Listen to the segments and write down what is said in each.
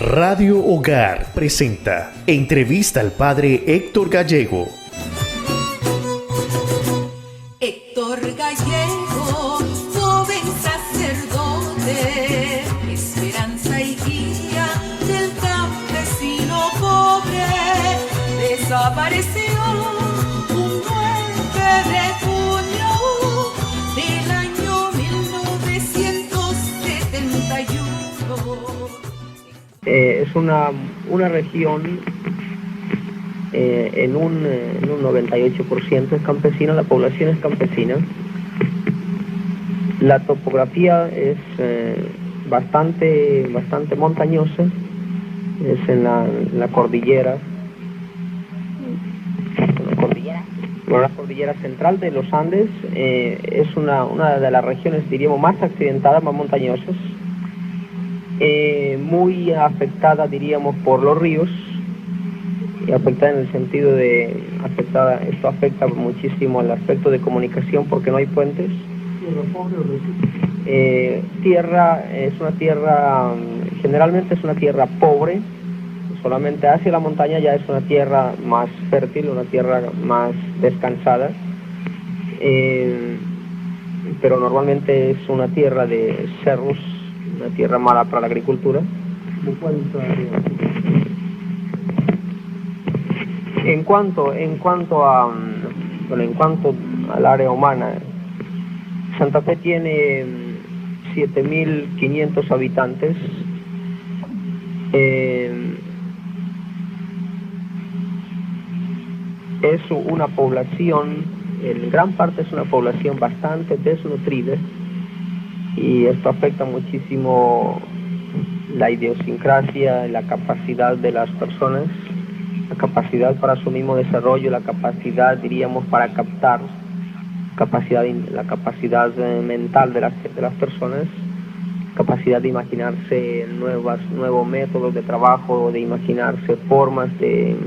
Radio Hogar presenta Entrevista al Padre Héctor Gallego. Héctor Gallego, joven sacerdote, esperanza y guía del campesino pobre, desapareció un 9 de junio del año 1971. Es una región en un 98% es campesina, la población es campesina. La topografía es bastante montañosa, es en la cordillera. La cordillera central de los Andes es una de las regiones, diríamos, más accidentadas, más montañosas. Muy afectada, diríamos, por los ríos, y afectada en el sentido de esto afecta muchísimo al aspecto de comunicación porque no hay puentes. Generalmente es una tierra pobre, solamente hacia la montaña ya es una tierra más fértil, una tierra más descansada, pero normalmente es una tierra de cerros, una tierra mala para la agricultura. En cuanto al área humana, Santa Fe tiene 7.500 habitantes. Es una población, en gran parte es una población bastante desnutrida, y esto afecta muchísimo la idiosincrasia, la capacidad de las personas, la capacidad para su mismo desarrollo, la capacidad, diríamos, para captar, la capacidad mental de las personas, capacidad de imaginarse nuevos métodos de trabajo, de imaginarse formas de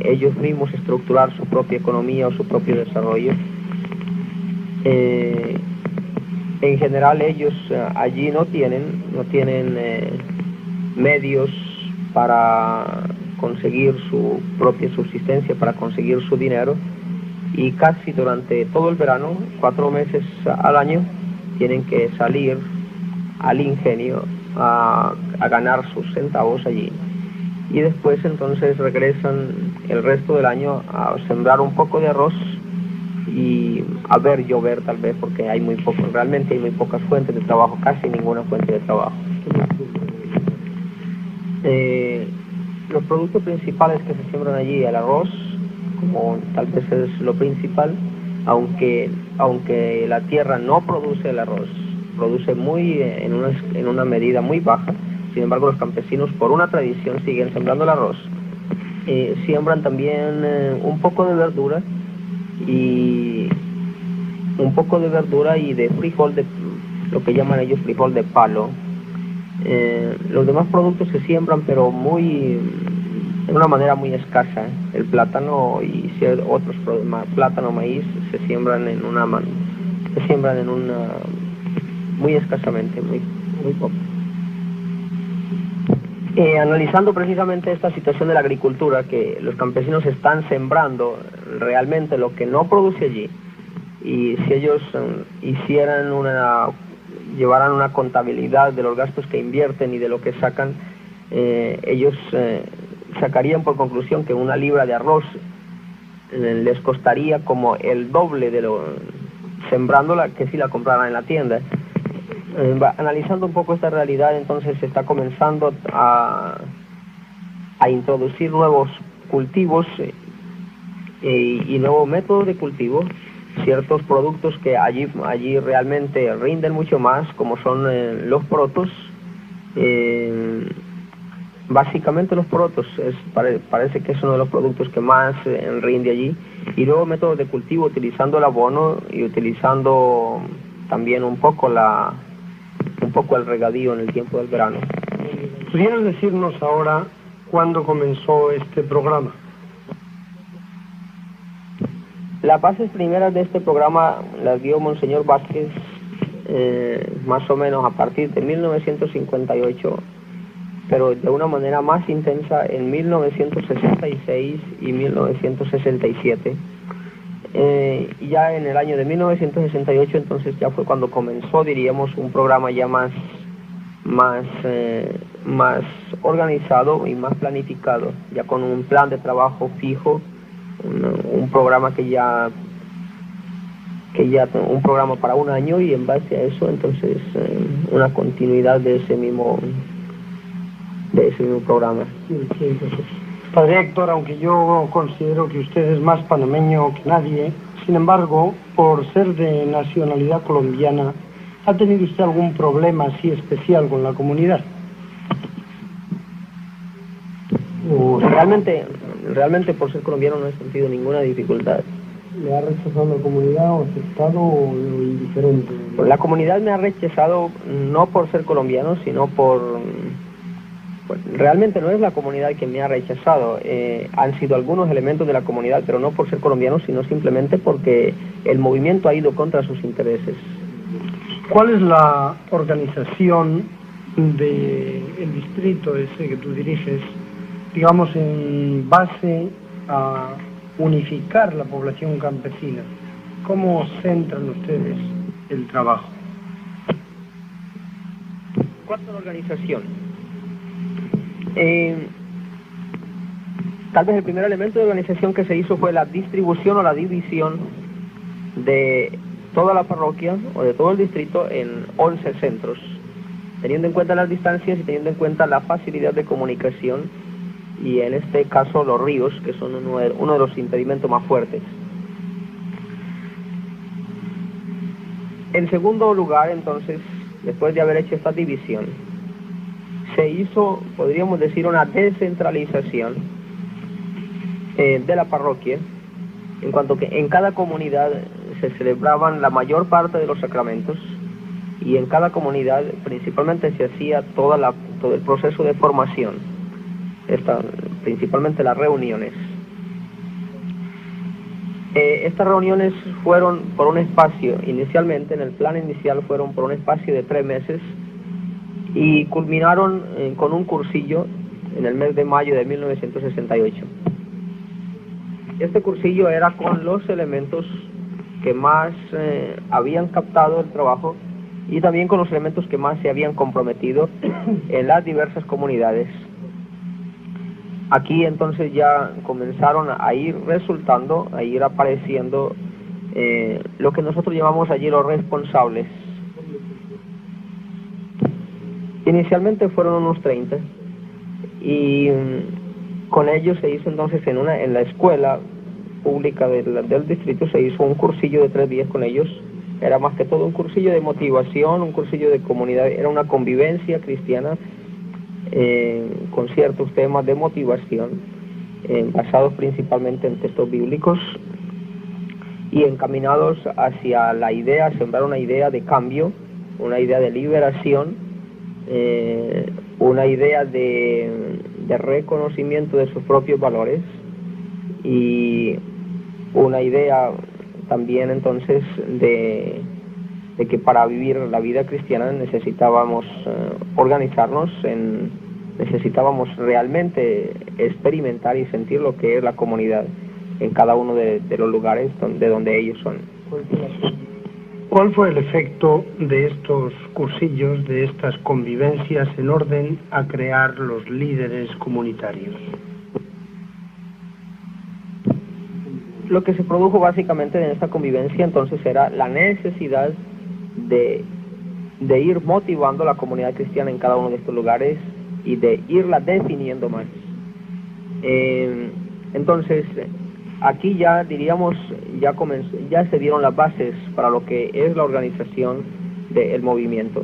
ellos mismos estructurar su propia economía o su propio desarrollo. En general ellos allí no tienen medios para conseguir su propia subsistencia, para conseguir su dinero, y casi durante todo el verano, 4 meses al año, tienen que salir al ingenio a ganar sus centavos allí, y después entonces regresan el resto del año a sembrar un poco de arroz y a ver llover, tal vez, porque realmente hay muy pocas fuentes de trabajo, casi ninguna fuente de trabajo. Los productos principales que se siembran allí, el arroz, como tal vez es lo principal, aunque la tierra no produce el arroz, produce en una medida muy baja. Sin embargo, los campesinos, por una tradición, siguen sembrando el arroz. Siembran también un poco de verdura y de frijol, lo que llaman ellos frijol de palo. Los demás productos se siembran, pero de una manera muy escasa. El plátano y otros plátano, maíz, se siembran muy escasamente, muy poco. Analizando precisamente esta situación de la agricultura, que los campesinos están sembrando realmente lo que no produce allí, y si ellos llevaran una contabilidad de los gastos que invierten y de lo que sacan, ellos sacarían por conclusión que una libra de arroz les costaría como el doble de lo sembrándola que si la compraran en la tienda. Analizando un poco esta realidad, entonces se está comenzando a introducir nuevos cultivos y nuevos métodos de cultivo, ciertos productos que allí realmente rinden mucho más, como son los protos. Básicamente los protos parece que es uno de los productos que más rinde allí, y luego métodos de cultivo utilizando el abono y utilizando también un poco el regadío en el tiempo del verano. ¿Pudieras decirnos ahora cuándo comenzó este programa? Las bases primeras de este programa las dio Monseñor Vázquez más o menos a partir de 1958, pero de una manera más intensa en 1966 y 1967. Y ya en el año de 1968 entonces ya fue cuando comenzó, diríamos, un programa ya más organizado y más planificado, ya con un plan de trabajo fijo, un programa un programa para un año, y en base a eso entonces una continuidad de ese mismo programa. Sí, entonces, Padre Héctor, aunque yo considero que usted es más panameño que nadie, sin embargo, por ser de nacionalidad colombiana, ¿ha tenido usted algún problema así especial con la comunidad? Realmente por ser colombiano no he sentido ninguna dificultad. ¿Le ha rechazado la comunidad o aceptado o indiferente? La comunidad me ha rechazado no por ser colombiano, sino realmente no es la comunidad que me ha rechazado. Han sido algunos elementos de la comunidad, pero no por ser colombiano, sino simplemente porque el movimiento ha ido contra sus intereses. ¿Cuál es la organización del distrito ese que tú diriges, digamos, en base a unificar la población campesina? ¿Cómo centran ustedes el trabajo? ¿Cuánto la organización? Tal vez el primer elemento de organización que se hizo fue la distribución o la división de toda la parroquia o de todo el distrito en 11 centros, teniendo en cuenta las distancias y teniendo en cuenta la facilidad de comunicación, y en este caso los ríos, que son uno de los impedimentos más fuertes. En segundo lugar, entonces, después de haber hecho esta división, se hizo, podríamos decir, una descentralización de la parroquia, en cuanto que en cada comunidad se celebraban la mayor parte de los sacramentos, y en cada comunidad principalmente se hacía todo el proceso de formación, principalmente las reuniones. Estas reuniones fueron por un espacio, inicialmente en el plan inicial fueron por un espacio de 3 meses, y culminaron con un cursillo en el mes de mayo de 1968. Este cursillo era con los elementos que más habían captado el trabajo, y también con los elementos que más se habían comprometido en las diversas comunidades. Aquí entonces ya comenzaron a ir apareciendo lo que nosotros llamamos allí los responsables. Inicialmente fueron unos 30, y con ellos se hizo entonces en la escuela pública del distrito, se hizo un cursillo de 3 días con ellos. Era más que todo un cursillo de motivación, un cursillo de comunidad, era una convivencia cristiana con ciertos temas de motivación, basados principalmente en textos bíblicos y encaminados hacia la idea, sembrar una idea de cambio, una idea de liberación, una idea de reconocimiento de sus propios valores, y una idea también entonces de que para vivir la vida cristiana necesitábamos organizarnos, necesitábamos realmente experimentar y sentir lo que es la comunidad en cada uno de los lugares de donde ellos son. ¿Cuál fue el efecto de estos cursillos, de estas convivencias, en orden a crear los líderes comunitarios? Lo que se produjo básicamente en esta convivencia entonces era la necesidad de ir motivando a la comunidad cristiana en cada uno de estos lugares y de irla definiendo más. Entonces, aquí ya diríamos, ya se dieron las bases para lo que es la organización del movimiento.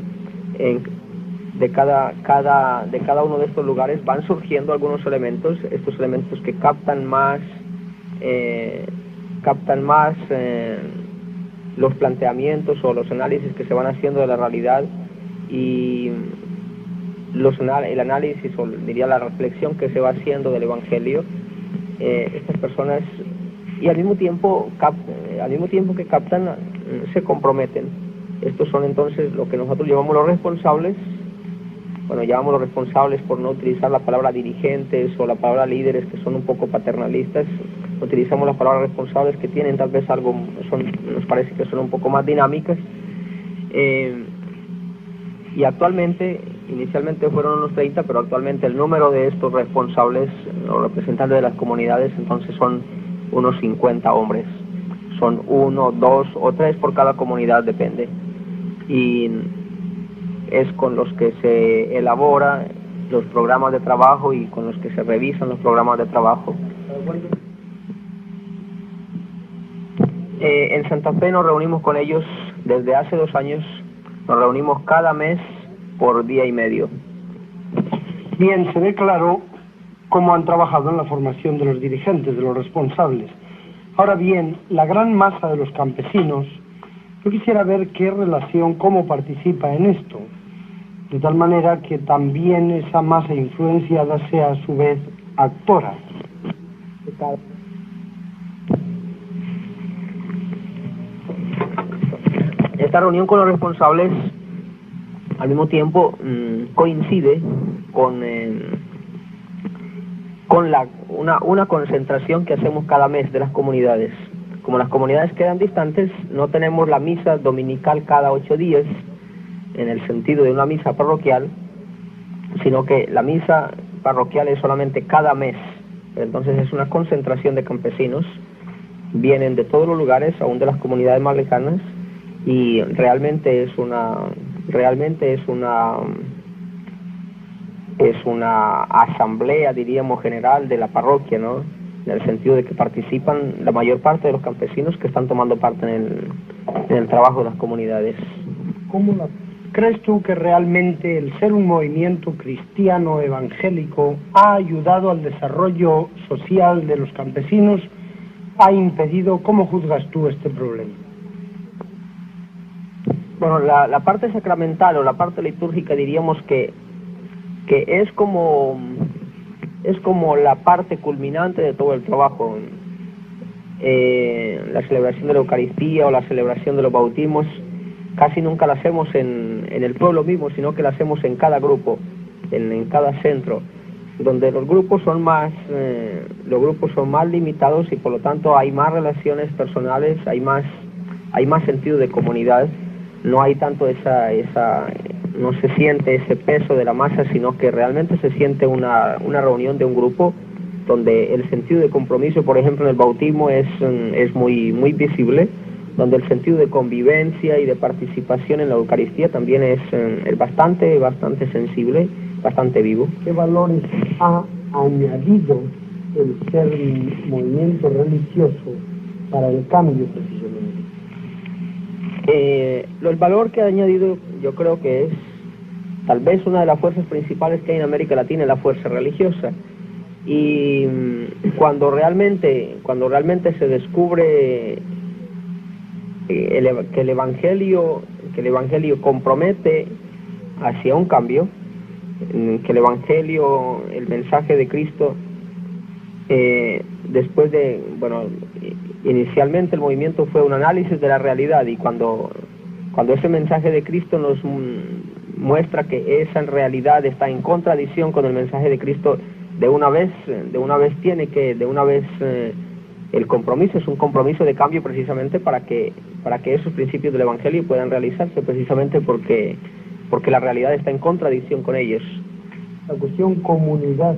De cada uno de estos lugares van surgiendo algunos elementos, estos elementos que captan más los planteamientos o los análisis que se van haciendo de la realidad, y el análisis, o diría la reflexión que se va haciendo del Evangelio. Estas personas, y al mismo tiempo que captan, se comprometen. Estos son entonces lo que nosotros llamamos los responsables, bueno, llamamos los responsables por no utilizar la palabra dirigentes o la palabra líderes, que son un poco paternalistas. Utilizamos las palabras responsables, que tienen tal vez algo, nos parece que son un poco más dinámicas. Y actualmente, inicialmente fueron unos 30, pero actualmente el número de estos responsables o representantes de las comunidades entonces son unos 50 hombres. Son 1, 2 o 3 por cada comunidad, depende. Y es con los que se elabora los programas de trabajo y con los que se revisan los programas de trabajo. En Santa Fe nos reunimos con ellos desde hace 2 años. Nos reunimos cada mes por día y medio. Bien, se ve claro cómo han trabajado en la formación de los dirigentes, de los responsables. Ahora bien, la gran masa de los campesinos, yo quisiera ver qué relación, cómo participa en esto, de tal manera que también esa masa influenciada sea a su vez actora. Esta reunión con los responsables al mismo tiempo coincide con una concentración que hacemos cada mes de las comunidades. Como las comunidades quedan distantes, no tenemos la misa dominical cada 8 días, en el sentido de una misa parroquial, sino que la misa parroquial es solamente cada mes. Entonces es una concentración de campesinos, vienen de todos los lugares, aún de las comunidades más lejanas, y realmente es una asamblea, diríamos, general de la parroquia, ¿no? En el sentido de que participan la mayor parte de los campesinos que están tomando parte en el trabajo de las comunidades. ¿Crees tú que realmente el ser un movimiento cristiano evangélico ha ayudado al desarrollo social de los campesinos? ¿Ha impedido? ¿Cómo juzgas tú este problema? Bueno, la parte sacramental o la parte litúrgica diríamos que es como la parte culminante de todo el trabajo. La celebración de la Eucaristía o la celebración de los bautismos casi nunca la hacemos en el pueblo mismo, sino que la hacemos en cada grupo, en cada centro, donde los grupos son más limitados y por lo tanto hay más relaciones personales, hay más sentido de comunidad. No hay tanto no se siente ese peso de la masa, sino que realmente se siente una reunión de un grupo donde el sentido de compromiso, por ejemplo, en el bautismo es muy, muy visible, donde el sentido de convivencia y de participación en la Eucaristía también es bastante sensible, bastante vivo. ¿Qué valores ha añadido el ser un movimiento religioso para el cambio precisamente? El valor que ha añadido, yo creo que es tal vez una de las fuerzas principales que hay en América Latina, es la fuerza religiosa. Y cuando realmente se descubre que el evangelio compromete hacia un cambio, que el evangelio, el mensaje de Cristo, después de, inicialmente el movimiento fue un análisis de la realidad, y cuando ese mensaje de Cristo nos muestra que esa realidad está en contradicción con el mensaje de Cristo, de una vez el compromiso es un compromiso de cambio, precisamente para que esos principios del evangelio puedan realizarse, precisamente porque la realidad está en contradicción con ellos. La cuestión comunidad,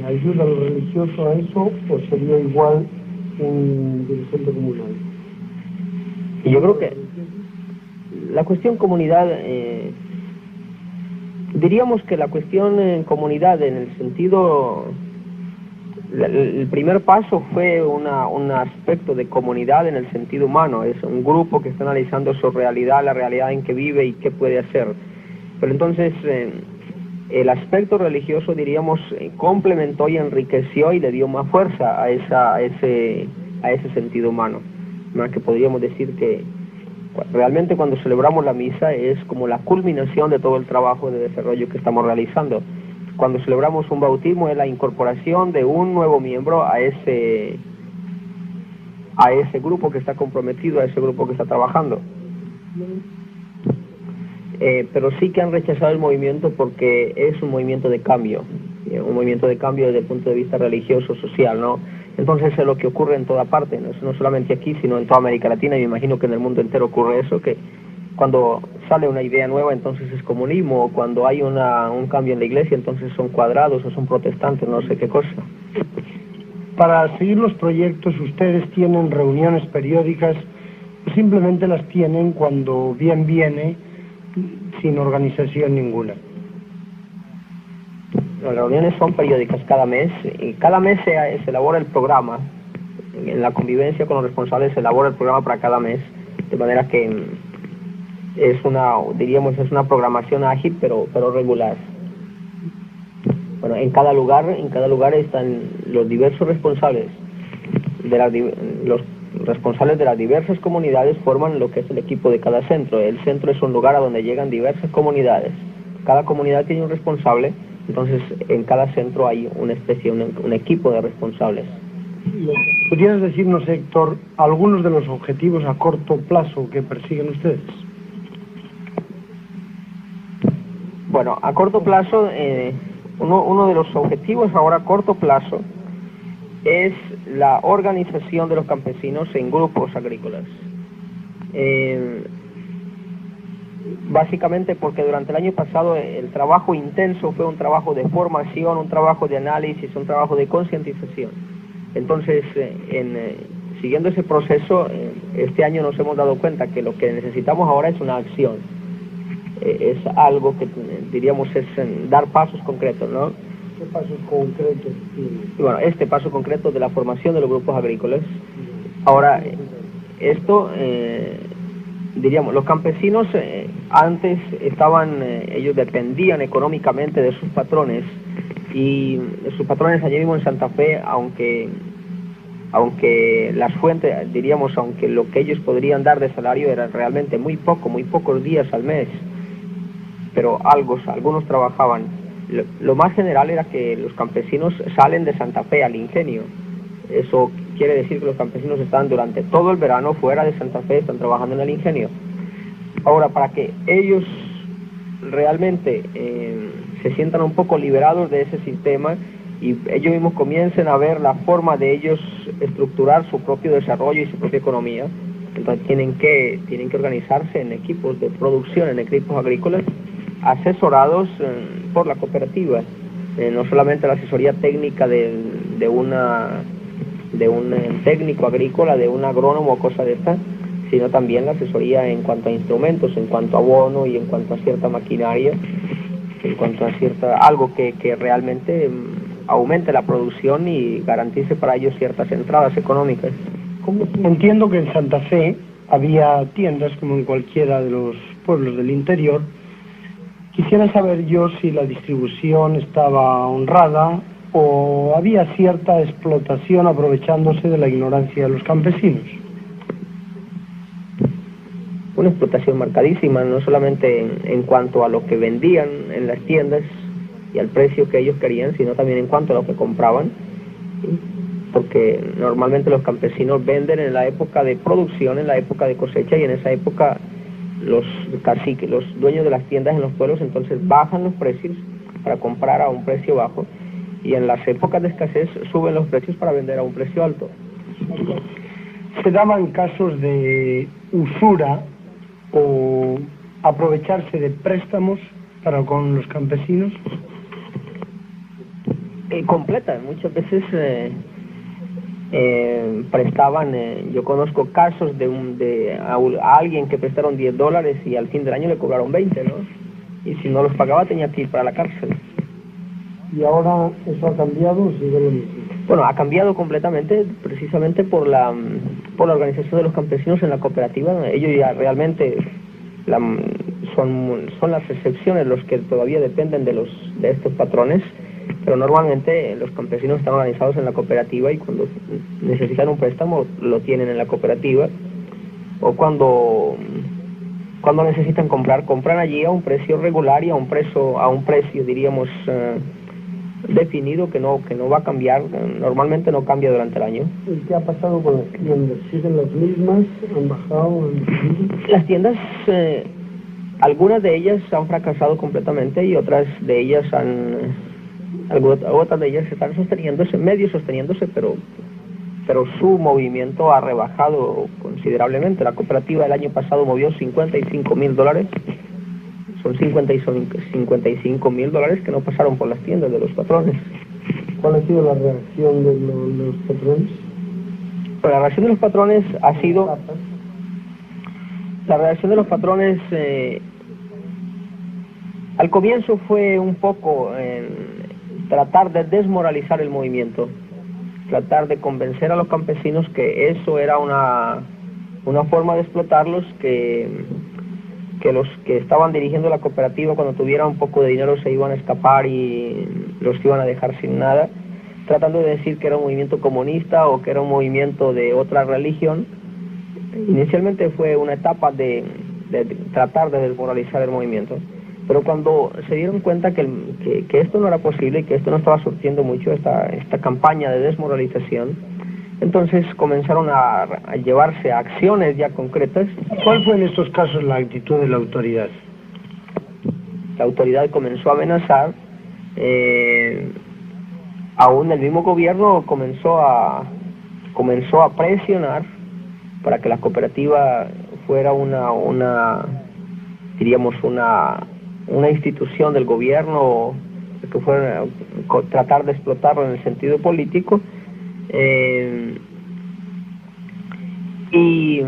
¿ayuda a lo religioso a eso o sería igual un dirigente comunal? Y yo creo que la cuestión comunidad, diríamos que la cuestión comunidad en el sentido, el primer paso fue un aspecto de comunidad en el sentido humano, es un grupo que está analizando su realidad, la realidad en que vive y qué puede hacer. Pero entonces el aspecto religioso, diríamos, complementó y enriqueció y le dio más fuerza a ese sentido humano, ¿no? Que podríamos decir que realmente cuando celebramos la misa es como la culminación de todo el trabajo de desarrollo que estamos realizando. Cuando celebramos un bautismo es la incorporación de un nuevo miembro a ese grupo que está comprometido, a ese grupo que está trabajando. pero sí que han rechazado el movimiento porque es un movimiento de cambio desde el punto de vista religioso, social, ¿no? Entonces es lo que ocurre en toda parte, no solamente aquí, sino en toda América Latina, y me imagino que en el mundo entero ocurre eso, que cuando sale una idea nueva, entonces es comunismo, o cuando hay un cambio en la iglesia, entonces son cuadrados o son protestantes, no sé qué cosa. Para seguir los proyectos, ¿ustedes tienen reuniones periódicas o simplemente las tienen cuando bien viene, sin organización ninguna? Las reuniones son periódicas cada mes, y cada mes se elabora el programa. En la convivencia con los responsables se elabora el programa para cada mes, de manera que es una programación ágil pero regular. Bueno, en cada lugar están los diversos responsables los responsables de las diversas comunidades forman lo que es el equipo de cada centro. El centro es un lugar a donde llegan diversas comunidades. Cada comunidad tiene un responsable. Entonces, en cada centro hay un equipo de responsables. ¿Podrías decirnos, Héctor, algunos de los objetivos a corto plazo que persiguen ustedes? Bueno, a corto plazo, uno de los objetivos ahora a corto plazo es la organización de los campesinos en grupos agrícolas. Básicamente porque durante el año pasado el trabajo intenso fue un trabajo de formación, un trabajo de análisis, un trabajo de concientización. Entonces, siguiendo ese proceso, este año nos hemos dado cuenta que lo que necesitamos ahora es una acción. Es algo que diríamos es dar pasos concretos, ¿no? ¿Qué pasos concretos tienen? Bueno, este paso concreto de la formación de los grupos agrícolas. Ahora, esto... diríamos, los campesinos antes ellos dependían económicamente de sus patrones, y sus patrones allí mismo en Santa Fe, aunque las fuentes, diríamos, aunque lo que ellos podrían dar de salario era realmente muy pocos días al mes, pero algunos trabajaban. Lo más general era que los campesinos salen de Santa Fe al ingenio. Eso quiere decir que los campesinos están durante todo el verano fuera de Santa Fe, están trabajando en el ingenio. Ahora, para que ellos realmente se sientan un poco liberados de ese sistema y ellos mismos comiencen a ver la forma de ellos estructurar su propio desarrollo y su propia economía, entonces tienen que organizarse en equipos de producción, en equipos agrícolas, asesorados por la cooperativa. No solamente la asesoría técnica de un técnico agrícola, de un agrónomo o cosa de esta, sino también la asesoría en cuanto a instrumentos, en cuanto a abono y en cuanto a cierta maquinaria, en cuanto a algo que realmente aumente la producción y garantice para ellos ciertas entradas económicas. Entiendo que en Santa Fe había tiendas como en cualquiera de los pueblos del interior. Quisiera saber yo si la distribución estaba honrada o había cierta explotación aprovechándose de la ignorancia de los campesinos. Una explotación marcadísima, no solamente en cuanto a lo que vendían en las tiendas y al precio que ellos querían, sino también en cuanto a lo que compraban, porque normalmente los campesinos venden en la época de producción, en la época de cosecha, y en esa época los caciques, los dueños de las tiendas en los pueblos, entonces bajan los precios para comprar a un precio bajo, y en las épocas de escasez suben los precios para vender a un precio alto. ¿Se daban casos de usura o aprovecharse de préstamos para con los campesinos? Completa, muchas veces prestaban, yo conozco casos a alguien que prestaron $10 y al fin del año le cobraron 20, ¿no? Y si no los pagaba tenía que ir para la cárcel. ¿Y ahora eso ha cambiado o sigue lo mismo? Bueno, ha cambiado completamente, precisamente por la organización de los campesinos en la cooperativa. Ellos ya realmente son las excepciones los que todavía dependen de estos patrones, pero normalmente los campesinos están organizados en la cooperativa y cuando necesitan un préstamo lo tienen en la cooperativa, o cuando necesitan compran allí a un precio regular y a un precio diríamos definido que no va a cambiar, normalmente no cambia durante el año. ¿Y qué ha pasado con las tiendas? ¿Siguen las mismas? ¿Han bajado? ¿Han subido? Las tiendas Algunas de ellas han fracasado completamente y otras de ellas otras de ellas están sosteniéndose, medio sosteniéndose, pero su movimiento ha rebajado considerablemente. La cooperativa el año pasado movió $55,000. Son $55,000 que no pasaron por las tiendas de los patrones. ¿Cuál ha sido la reacción de los patrones? Pero la reacción de los patrones ha sido... La reacción de los patrones al comienzo fue un poco tratar de desmoralizar el movimiento, tratar de convencer a los campesinos que eso era una forma de explotarlos, que los que estaban dirigiendo la cooperativa cuando tuvieran un poco de dinero se iban a escapar y los iban a dejar sin nada, tratando de decir que era un movimiento comunista o que era un movimiento de otra religión. Inicialmente fue una etapa de tratar de desmoralizar el movimiento, pero cuando se dieron cuenta que esto no era posible y que esto no estaba surtiendo mucho, esta campaña de desmoralización, entonces comenzaron a llevarse a acciones ya concretas. ¿Cuál fue en estos casos la actitud de la autoridad? La autoridad comenzó a amenazar, aún el mismo gobierno comenzó a presionar para que la cooperativa fuera diríamos una institución del gobierno, que fuera tratar de explotarlo en el sentido político, y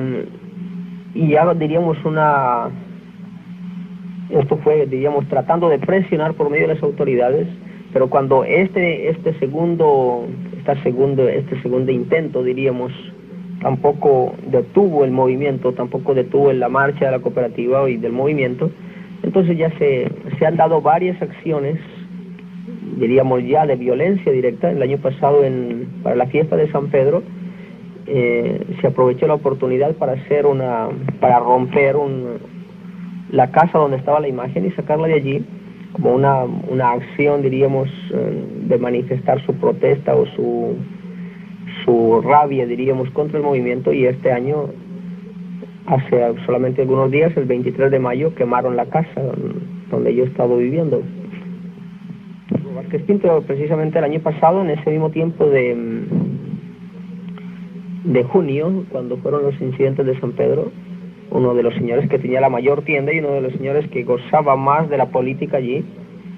ya diríamos esto fue, diríamos, tratando de presionar por medio de las autoridades, pero cuando este segundo intento, diríamos, tampoco detuvo el movimiento, tampoco detuvo la marcha de la cooperativa y del movimiento, entonces ya se han dado varias acciones, diríamos ya de violencia directa. El año pasado para la fiesta de San Pedro se aprovechó la oportunidad para romper la casa donde estaba la imagen y sacarla de allí como una acción, diríamos, de manifestar su protesta o su rabia, diríamos, contra el movimiento. Y este año, hace solamente algunos días, el 23 de mayo, quemaron la casa donde yo he estado viviendo. Vázquez Pinto, precisamente el año pasado, en ese mismo tiempo de junio, cuando fueron los incidentes de San Pedro, uno de los señores que tenía la mayor tienda y uno de los señores que gozaba más de la política allí,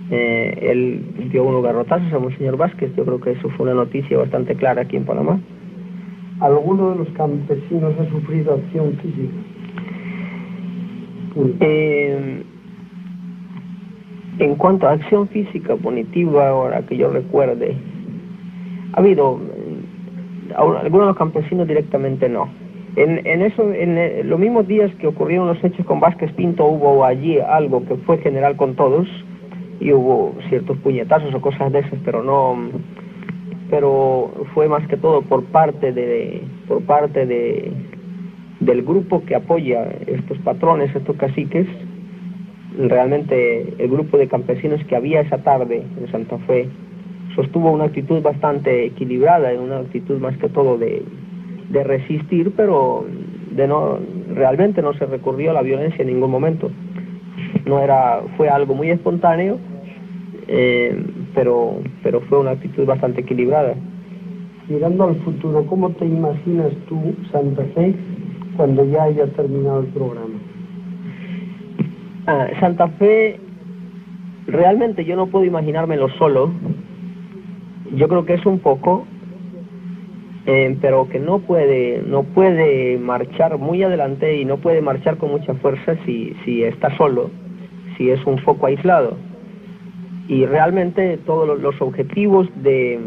él dio unos garrotazos a Monseñor Vázquez. Yo creo que eso fue una noticia bastante clara aquí en Panamá. ¿Alguno de los campesinos ha sufrido acción física? En cuanto a acción física punitiva, ahora que yo recuerde, ha habido algunos de los campesinos directamente no. En los mismos días que ocurrieron los hechos con Vázquez Pinto, hubo allí algo que fue general con todos y hubo ciertos puñetazos o cosas de esas, pero fue más que todo por parte del grupo que apoya estos patrones, estos caciques. Realmente el grupo de campesinos que había esa tarde en Santa Fe sostuvo una actitud bastante equilibrada, una actitud más que todo de resistir, pero realmente no se recurrió a la violencia en ningún momento. Fue algo muy espontáneo, pero fue una actitud bastante equilibrada. Mirando al futuro, ¿cómo te imaginas tú Santa Fe cuando ya haya terminado el programa? Santa Fe, realmente yo no puedo imaginármelo solo. Yo creo que es un poco, pero que no puede marchar muy adelante y no puede marchar con mucha fuerza si está solo, si es un poco aislado. Y realmente todos los objetivos de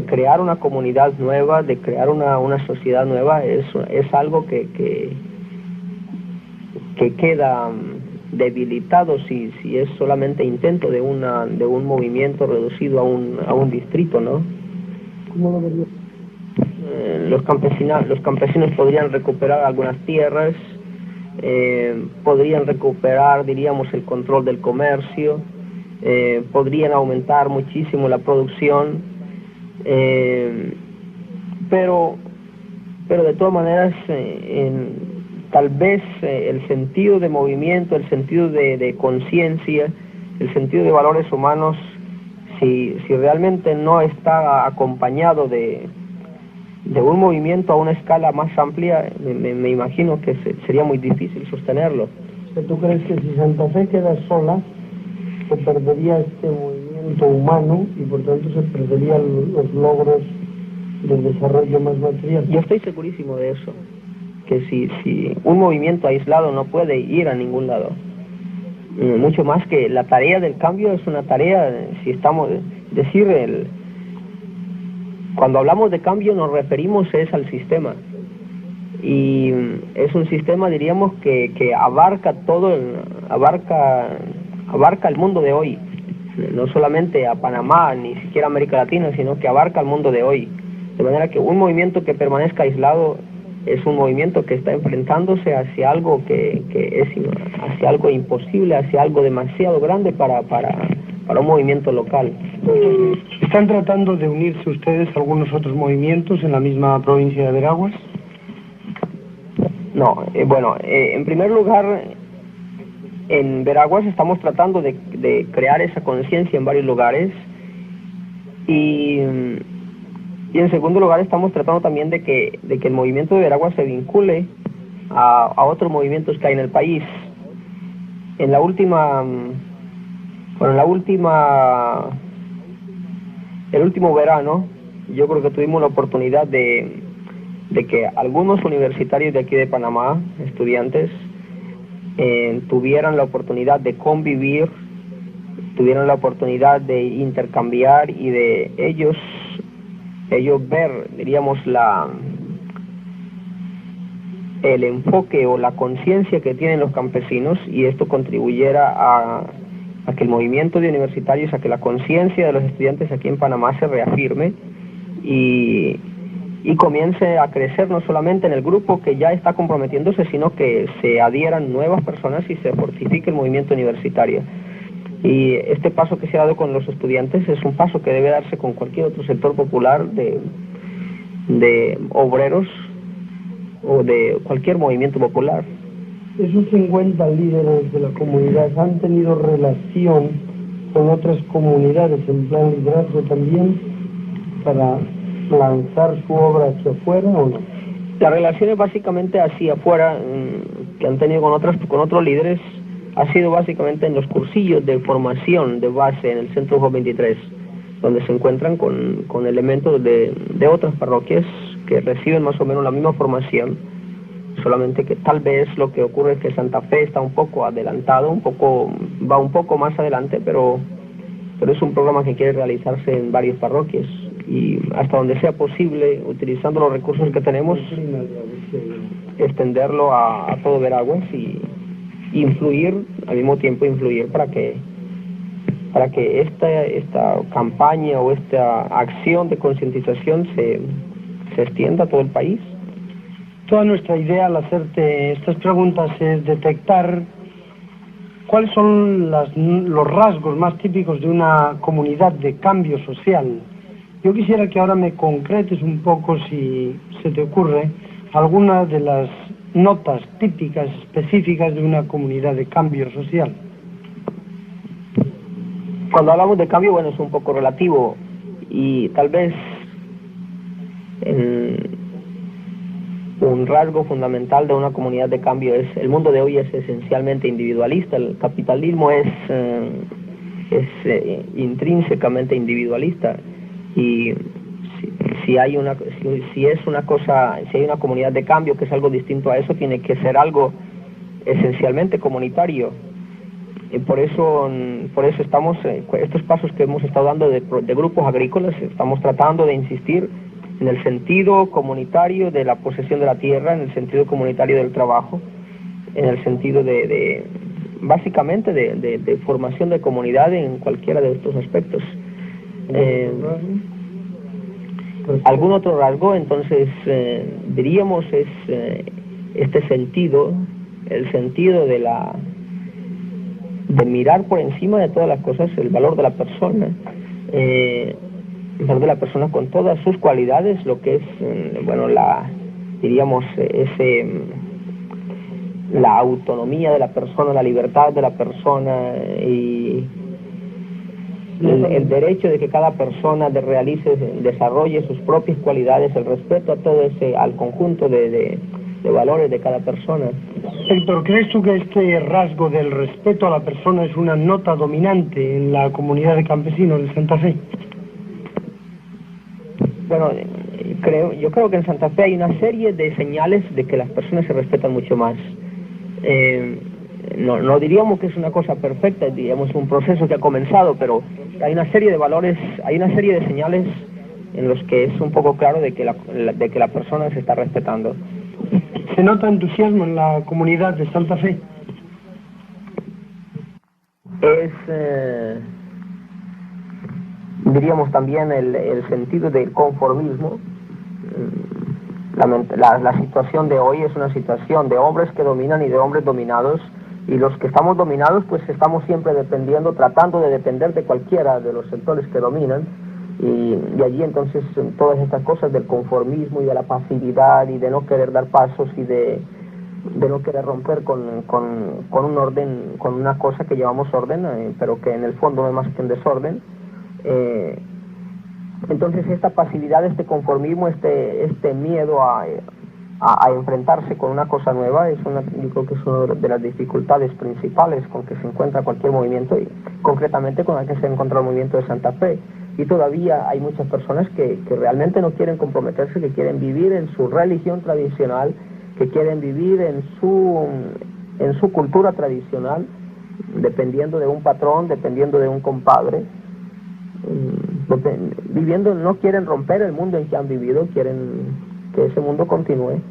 crear una comunidad nueva, de crear una sociedad nueva, es algo que queda debilitado si es solamente intento de un movimiento reducido a un distrito, ¿no? ¿Cómo lo verías? Los campesinos podrían recuperar algunas tierras, podrían recuperar, diríamos, el control del comercio, podrían aumentar muchísimo la producción, pero de todas maneras tal vez el sentido de movimiento, el sentido de conciencia, el sentido de valores humanos, si realmente no está acompañado de un movimiento a una escala más amplia, me imagino que sería muy difícil sostenerlo. ¿Tú crees que si Santa Fe queda sola, se perdería este movimiento humano y por tanto se perderían los logros del desarrollo más material? Yo estoy segurísimo de eso, que si un movimiento aislado no puede ir a ningún lado, mucho más que la tarea del cambio es una tarea, si estamos, cuando hablamos de cambio nos referimos es al sistema, y es un sistema, diríamos, que abarca todo, abarca el mundo de hoy, no solamente a Panamá, ni siquiera América Latina, sino que abarca el mundo de hoy, de manera que un movimiento que permanezca aislado es un movimiento que está enfrentándose hacia algo que es hacia algo imposible, hacia algo demasiado grande para un movimiento local. ¿Están tratando de unirse ustedes a algunos otros movimientos en la misma provincia de Veraguas? No, en primer lugar, en Veraguas estamos tratando de crear esa conciencia en varios lugares, y en segundo lugar estamos tratando también de que el movimiento de Veraguas se vincule a otros movimientos que hay en el país. El último verano, yo creo que tuvimos la oportunidad de que algunos universitarios de aquí de Panamá, estudiantes, tuvieran la oportunidad de convivir, tuvieran la oportunidad de intercambiar y de ellos ver, diríamos, el enfoque o la conciencia que tienen los campesinos, y esto contribuyera a que el movimiento de universitarios, a que la conciencia de los estudiantes aquí en Panamá se reafirme y comience a crecer, no solamente en el grupo que ya está comprometiéndose, sino que se adhieran nuevas personas y se fortifique el movimiento universitario. Y este paso que se ha dado con los estudiantes es un paso que debe darse con cualquier otro sector popular de obreros o de cualquier movimiento popular. Esos 50 líderes de la comunidad han tenido relación con otras comunidades en plan liderazgo también para lanzar su obra hacia afuera, ¿o no? Las relaciones básicamente hacia afuera que han tenido con otros líderes ha sido básicamente en los cursillos de formación de base en el Centro Job 23, donde se encuentran con elementos de otras parroquias que reciben más o menos la misma formación, solamente que tal vez lo que ocurre es que Santa Fe está un poco adelantado, va un poco más adelante, pero es un programa que quiere realizarse en varias parroquias, y hasta donde sea posible, utilizando los recursos que tenemos, extenderlo a todo Veraguas y al mismo tiempo influir para que esta campaña o esta acción de concientización se extienda a todo el país. Toda nuestra idea al hacerte estas preguntas es detectar cuáles son los rasgos más típicos de una comunidad de cambio social. Yo quisiera que ahora me concretes un poco, si se te ocurre, algunas de las notas típicas, específicas de una comunidad de cambio social. Cuando hablamos de cambio, es un poco relativo, y tal vez un rasgo fundamental de una comunidad de cambio es, el mundo de hoy es esencialmente individualista, el capitalismo es intrínsecamente individualista, y si hay una comunidad de cambio que es algo distinto a eso, tiene que ser algo esencialmente comunitario. Y por eso estamos, estos pasos que hemos estado dando de grupos agrícolas, estamos tratando de insistir en el sentido comunitario de la posesión de la tierra, en el sentido comunitario del trabajo, en el sentido básicamente de formación de comunidad en cualquiera de estos aspectos. Algún otro rasgo, entonces, diríamos, es este sentido, el sentido de mirar por encima de todas las cosas el valor de la persona, el valor de la persona con todas sus cualidades, lo que es, diríamos, la autonomía de la persona, la libertad de la persona y el derecho de que cada persona desarrolle sus propias cualidades, el respeto a todo al conjunto de valores de cada persona. Héctor, ¿crees tú que este rasgo del respeto a la persona es una nota dominante en la comunidad de campesinos de Santa Fe? Bueno, yo creo que en Santa Fe hay una serie de señales de que las personas se respetan mucho más. No diríamos que es una cosa perfecta, diríamos un proceso que ha comenzado, pero hay una serie de valores, hay una serie de señales en los que es un poco claro de que la persona se está respetando. ¿Se nota entusiasmo en la comunidad de Santa Fe? Diríamos también el sentido del conformismo. La situación de hoy es una situación de hombres que dominan y de hombres dominados, y los que estamos dominados pues estamos siempre tratando de depender de cualquiera de los sectores que dominan, y allí entonces todas estas cosas del conformismo y de la pasividad y de no querer dar pasos y de no querer romper con un orden, con una cosa que llamamos orden, pero que en el fondo no es más que un desorden. Entonces esta pasividad, este conformismo, este miedo a enfrentarse con una cosa nueva yo creo que es una de las dificultades principales con que se encuentra cualquier movimiento, y concretamente con la que se encontró el movimiento de Santa Fe. Y todavía hay muchas personas que realmente no quieren comprometerse, que quieren vivir en su religión tradicional, que quieren vivir en su cultura tradicional, dependiendo de un patrón, dependiendo de un compadre, no quieren romper el mundo en que han vivido, quieren que ese mundo continúe.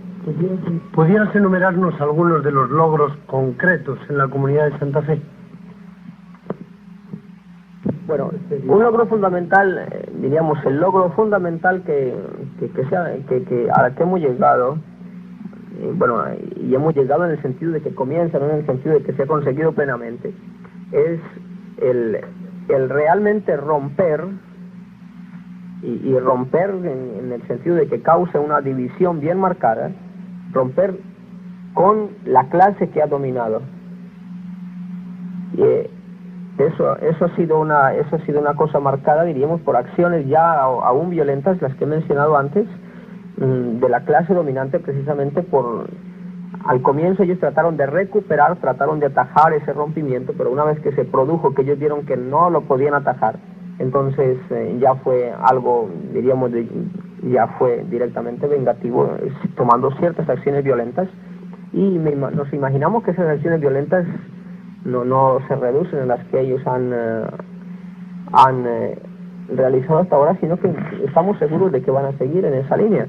¿Pudieras enumerarnos algunos de los logros concretos en la comunidad de Santa Fe? Bueno, un logro fundamental, diríamos, el logro fundamental a la que hemos llegado, y hemos llegado en el sentido de que comienza, no en el sentido de que se ha conseguido plenamente, es el realmente romper, y romper en el sentido de que cause una división bien marcada, romper con la clase que ha dominado. Y eso ha sido una cosa marcada, diríamos, por acciones ya aún violentas, las que he mencionado antes, de la clase dominante, precisamente al comienzo ellos trataron de recuperar, trataron de atajar ese rompimiento, pero una vez que se produjo, que ellos vieron que no lo podían atajar, entonces ya fue algo, diríamos, ya fue directamente vengativo, tomando ciertas acciones violentas, y nos imaginamos que esas acciones violentas no se reducen en las que ellos han realizado hasta ahora, sino que estamos seguros de que van a seguir en esa línea.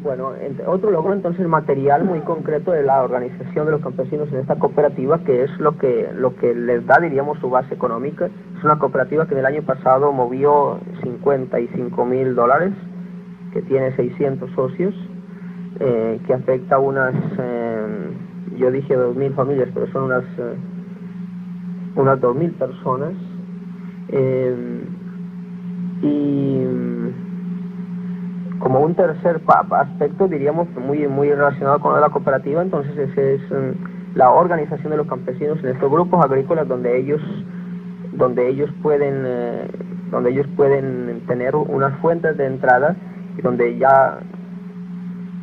Bueno, otro logro entonces material muy concreto de la organización de los campesinos en esta cooperativa, que es lo que les da, diríamos, su base económica. Es una cooperativa que en el año pasado movió $55,000, que tiene 600 socios, que afecta a unas, yo dije 2.000 familias, pero son unas 2.000 personas, y como un tercer aspecto, diríamos, muy relacionado con la cooperativa, entonces ese es la organización de los campesinos en estos grupos agrícolas donde ellos pueden tener unas fuentes de entrada, y donde ya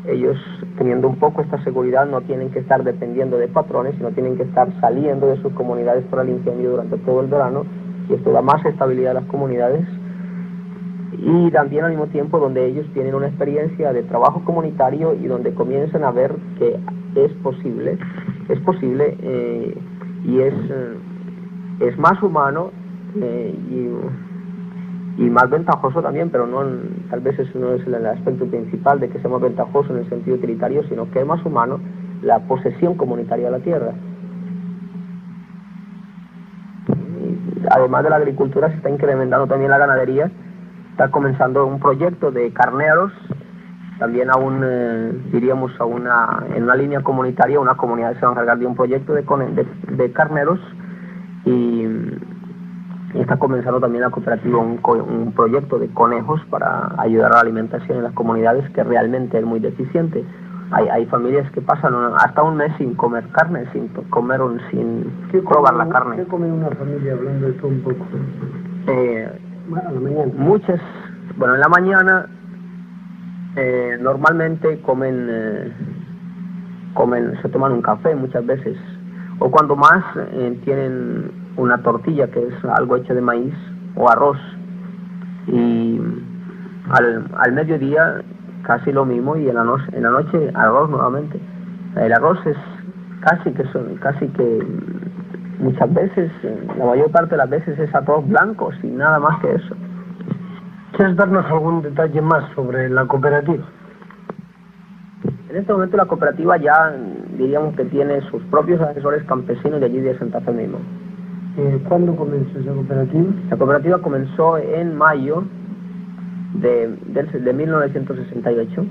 ellos, teniendo un poco esta seguridad, no tienen que estar dependiendo de patrones, sino tienen que estar saliendo de sus comunidades por el incendio durante todo el verano, y esto da más estabilidad a las comunidades. Y también al mismo tiempo donde ellos tienen una experiencia de trabajo comunitario y donde comienzan a ver que es posible y es más humano y más ventajoso también, pero tal vez eso no es el aspecto principal de que sea más ventajoso en el sentido utilitario, sino que es más humano la posesión comunitaria de la tierra. Y además de la agricultura se está incrementando también la ganadería. Está comenzando un proyecto de carneros, también diríamos en una línea comunitaria, una comunidad se va a encargar de un proyecto de carneros, y está comenzando también la cooperativa un proyecto de conejos para ayudar a la alimentación en las comunidades, que realmente es muy deficiente. Hay familias que pasan hasta un mes sin comer carne, sin probar la carne. ¿Qué come una familia, hablando de esto un poco? A la mañana. Muchas, bueno, en la mañana normalmente se toman un café muchas veces, o cuando más tienen una tortilla, que es algo hecho de maíz, o arroz, y al mediodía casi lo mismo, y en la noche arroz nuevamente. El arroz es casi que muchas veces, la mayor parte de las veces es arroz blanco, sin nada más que eso. ¿Quieres darnos algún detalle más sobre la cooperativa? En este momento la cooperativa ya diríamos que tiene sus propios asesores campesinos de allí de Santa Fe mismo. ¿Cuándo comenzó esa cooperativa? La cooperativa comenzó en mayo de 1968.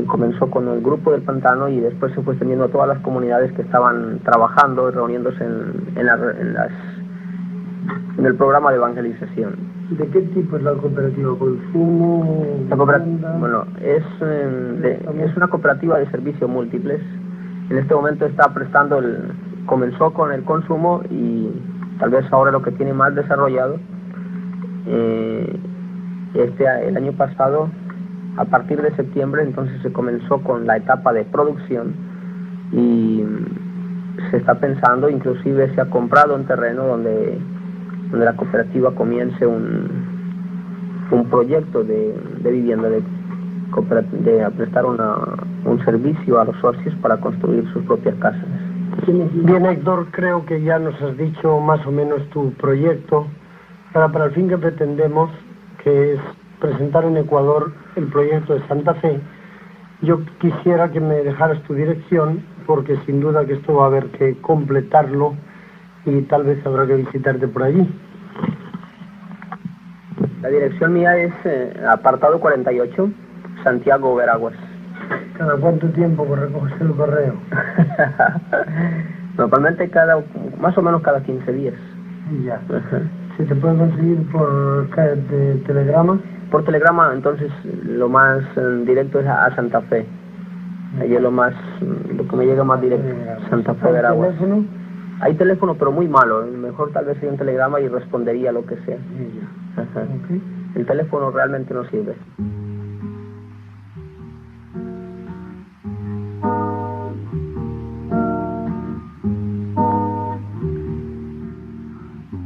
Comenzó con el grupo del Pantano y después se fue extendiendo a todas las comunidades que estaban trabajando y reuniéndose en el programa de evangelización. ¿De qué tipo es la cooperativa? ¿Consumo? La cooperativa, bueno, es una cooperativa de servicios múltiples. En este momento está prestando comenzó con el consumo y tal vez ahora lo que tiene más desarrollado. El año pasado, a partir de septiembre, entonces se comenzó con la etapa de producción y se está pensando, inclusive se ha comprado un terreno donde la cooperativa comience un proyecto de vivienda, de prestar un servicio a los socios para construir sus propias casas. Bien, Héctor, creo que ya nos has dicho más o menos tu proyecto. Ahora, para el fin que pretendemos, que es presentar en Ecuador el proyecto de Santa Fe, yo quisiera que me dejaras tu dirección, porque sin duda que esto va a haber que completarlo y tal vez habrá que visitarte por allí. La dirección mía es apartado 48, Santiago, Veraguas. ¿Cada cuánto tiempo recoges el correo? Normalmente más o menos cada 15 días. Ya. ¿Se te puede conseguir por telegrama? Por telegrama, entonces lo más directo es a Santa Fe. Ahí es lo que me llega más directo. Santa Fe, Veraguas. ¿Teléfono? Hay teléfono, pero muy malo. Mejor tal vez sería un telegrama y respondería lo que sea. Ajá. Okay. El teléfono realmente no sirve.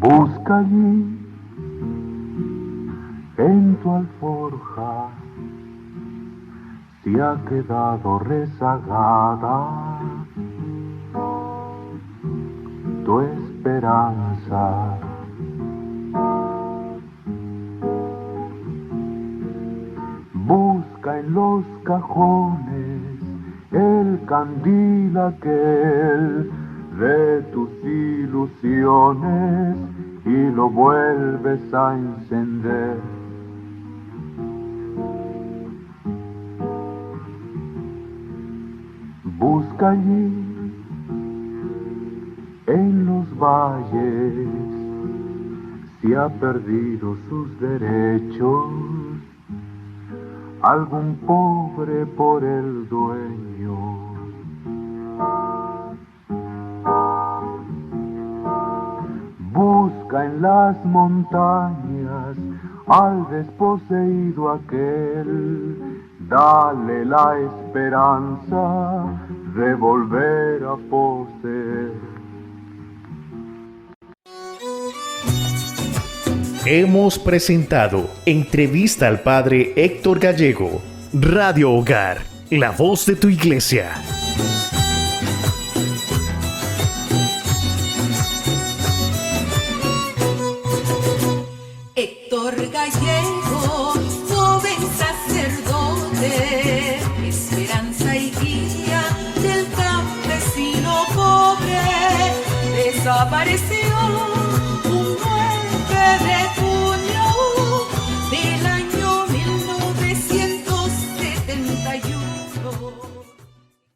Busca allí en tu alforja si ha quedado rezagada tu esperanza. Busca en los cajones el candil aquel de tus ilusiones y lo vuelves a encender. Busca allí en los valles si ha perdido sus derechos algún pobre por el dueño. Busca en las montañas al desposeído aquel, dale la esperanza de volver a poseer. Hemos presentado Entrevista al Padre Héctor Gallego. Radio Hogar, la voz de tu iglesia. Héctor Gallego, joven sacerdote, esperanza y guía del campesino pobre, desapareció un 9 de julio.